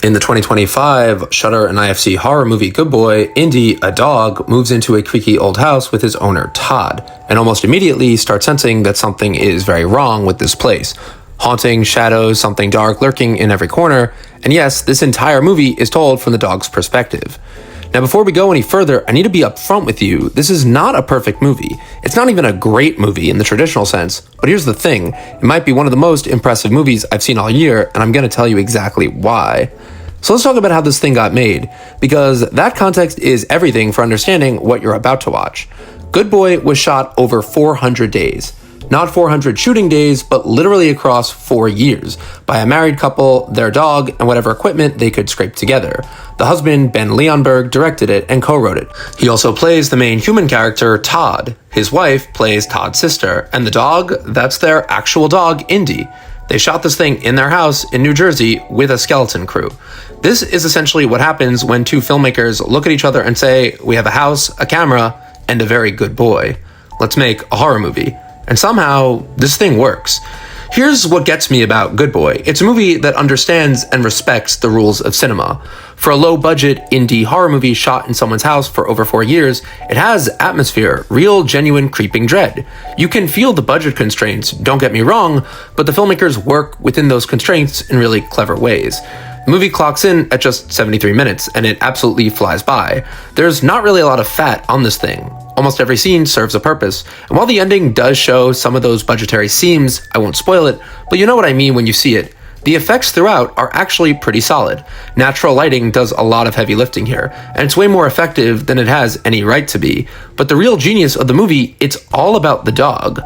In the 2025 Shudder and IFC horror movie Good Boy, Indy, a dog, moves into a creaky old house with his owner, Todd, and almost immediately starts sensing that something is very wrong with this place. Haunting, shadows, something dark lurking in every corner, and yes, this entire movie is told from the dog's perspective. Now, before we go any further, I need to be upfront with you. This is not a perfect movie. It's not even a great movie in the traditional sense, but here's the thing. It might be one of the most impressive movies I've seen all year, and I'm going to tell you exactly why. So let's talk about how this thing got made, because that context is everything for understanding what you're about to watch. Good Boy was shot over 400 days. Not 400 shooting days, but literally across 4 years, by a married couple, their dog, and whatever equipment they could scrape together. The husband, Ben Leonberg, directed it and co-wrote it. He also plays the main human character, Todd. His wife plays Todd's sister, and the dog, that's their actual dog, Indy. They shot this thing in their house in New Jersey with a skeleton crew. This is essentially what happens when two filmmakers look at each other and say, we have a house, a camera, and a very good boy. Let's make a horror movie. And somehow, this thing works. Here's what gets me about Good Boy. It's a movie that understands and respects the rules of cinema. For a low-budget indie horror movie shot in someone's house for over 4 years, it has atmosphere, real, genuine creeping dread. You can feel the budget constraints, don't get me wrong, but the filmmakers work within those constraints in really clever ways. The movie clocks in at just 73 minutes, and it absolutely flies by. There's not really a lot of fat on this thing. Almost every scene serves a purpose, and while the ending does show some of those budgetary seams, I won't spoil it, but you know what I mean when you see it. The effects throughout are actually pretty solid. Natural lighting does a lot of heavy lifting here, and it's way more effective than it has any right to be. But the real genius of the movie, it's all about the dog.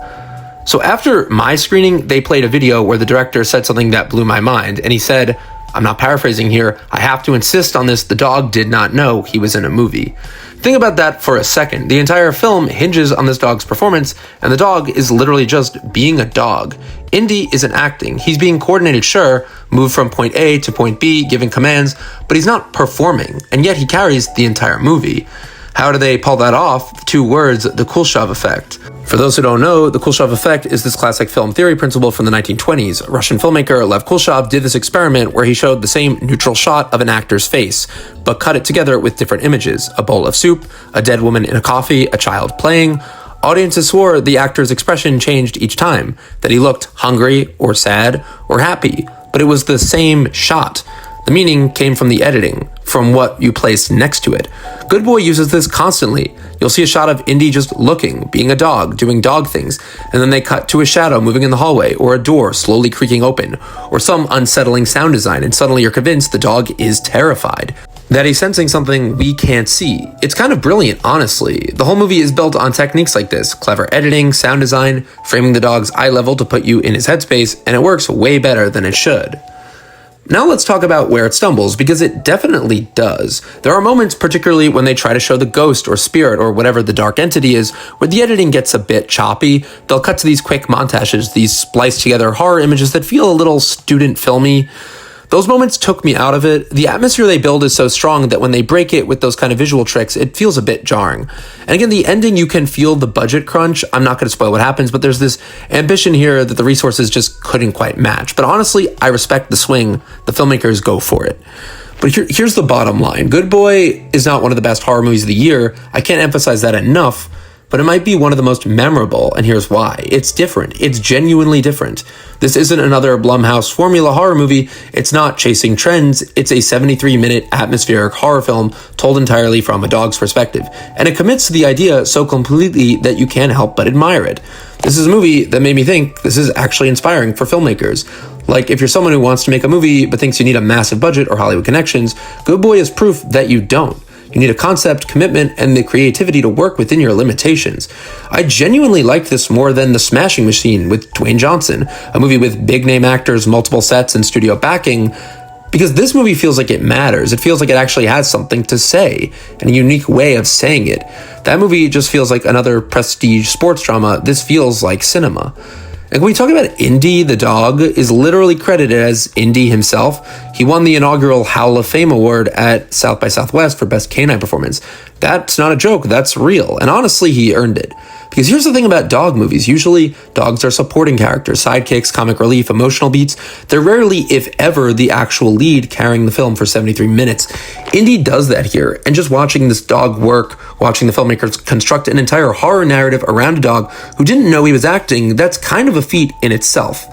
So after my screening, they played a video where the director said something that blew my mind, and he said, I'm not paraphrasing here, I have to insist on this, the dog did not know he was in a movie. Think about that for a second. The entire film hinges on this dog's performance, and the dog is literally just being a dog. Indy isn't acting. He's being coordinated, sure, moved from point A to point B, giving commands, but he's not performing, and yet he carries the entire movie. How do they pull that off? 2 words, the Kuleshov effect. For those who don't know, the Kuleshov effect is this classic film theory principle from the 1920s. Russian filmmaker Lev Kuleshov did this experiment where he showed the same neutral shot of an actor's face, but cut it together with different images: a bowl of soup, a dead woman in a coffee, a child playing. Audiences swore the actor's expression changed each time, that he looked hungry or sad or happy, but it was the same shot. The meaning came from the editing, from what you placed next to it. Good Boy uses this constantly. You'll see a shot of Indy just looking, being a dog, doing dog things, and then they cut to a shadow moving in the hallway, or a door slowly creaking open, or some unsettling sound design, and suddenly you're convinced the dog is terrified, that he's sensing something we can't see. It's kind of brilliant, honestly. The whole movie is built on techniques like this: clever editing, sound design, framing the dog's eye level to put you in his headspace, and it works way better than it should. Now let's talk about where it stumbles, because it definitely does. There are moments, particularly when they try to show the ghost or spirit or whatever the dark entity is, where the editing gets a bit choppy. They'll cut to these quick montages, these spliced together horror images that feel a little student filmy. Those moments took me out of it. The atmosphere they build is so strong that when they break it with those kind of visual tricks, it feels a bit jarring. And again, the ending, you can feel the budget crunch. I'm not going to spoil what happens, but there's this ambition here that the resources just couldn't quite match. But honestly, I respect the swing. The filmmakers go for it. But here's the bottom line. Good Boy is not one of the best horror movies of the year. I can't emphasize that enough. But it might be one of the most memorable, and here's why. It's different. It's genuinely different. This isn't another Blumhouse formula horror movie. It's not chasing trends. It's a 73-minute atmospheric horror film told entirely from a dog's perspective. And it commits to the idea so completely that you can't help but admire it. This is a movie that made me think this is actually inspiring for filmmakers. Like, if you're someone who wants to make a movie but thinks you need a massive budget or Hollywood connections, Good Boy is proof that you don't. You need a concept, commitment, and the creativity to work within your limitations. I genuinely liked this more than The Smashing Machine with Dwayne Johnson, a movie with big-name actors, multiple sets, and studio backing, because this movie feels like it matters. It feels like it actually has something to say, and a unique way of saying it. That movie just feels like another prestige sports drama. This feels like cinema. And when we talk about Indy, the dog is literally credited as Indy himself. He won the inaugural Howl of Fame award at South by Southwest for Best Canine Performance. That's not a joke, that's real. And honestly, he earned it. Because here's the thing about dog movies. Usually, dogs are supporting characters, sidekicks, comic relief, emotional beats. They're rarely, if ever, the actual lead carrying the film for 73 minutes. Indy does that here, and just watching this dog work, watching the filmmakers construct an entire horror narrative around a dog who didn't know he was acting, that's kind of a feat in itself.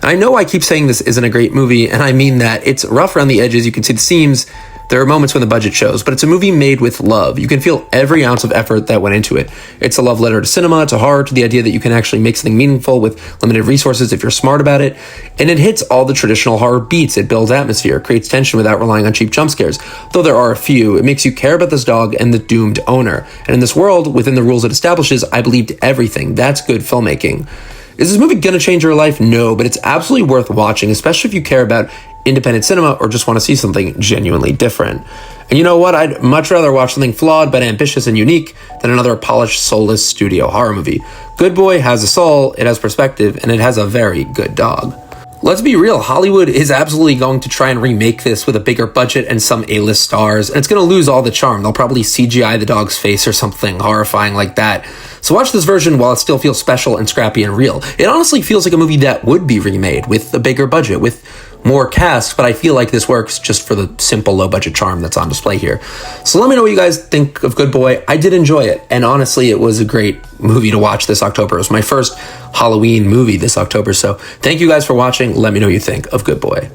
I know I keep saying this isn't a great movie, and I mean that. It's rough around the edges, you can see the seams, there are moments when the budget shows, but it's a movie made with love. You can feel every ounce of effort that went into it. It's a love letter to cinema, to horror, to the idea that you can actually make something meaningful with limited resources if you're smart about it. And it hits all the traditional horror beats. It builds atmosphere, creates tension without relying on cheap jump scares. Though there are a few, it makes you care about this dog and the doomed owner. And in this world, within the rules it establishes, I believed everything. That's good filmmaking. Is this movie gonna change your life? No, but it's absolutely worth watching, especially if you care about independent cinema or just want to see something genuinely different. And you know what? I'd much rather watch something flawed but ambitious and unique than another polished, soulless studio horror movie. Good Boy has a soul, it has perspective, and it has a very good dog. Let's be real, Hollywood is absolutely going to try and remake this with a bigger budget and some A-list stars, and it's going to lose all the charm. They'll probably CGI the dog's face or something horrifying like that. So watch this version while it still feels special and scrappy and real. It honestly feels like a movie that would be remade with a bigger budget, with more cast, but I feel like this works just for the simple low-budget charm that's on display here. So let me know what you guys think of Good Boy. I did enjoy it, and honestly, it was a great movie to watch this October. It was my first Halloween movie this October, so thank you guys for watching. Let me know what you think of Good Boy.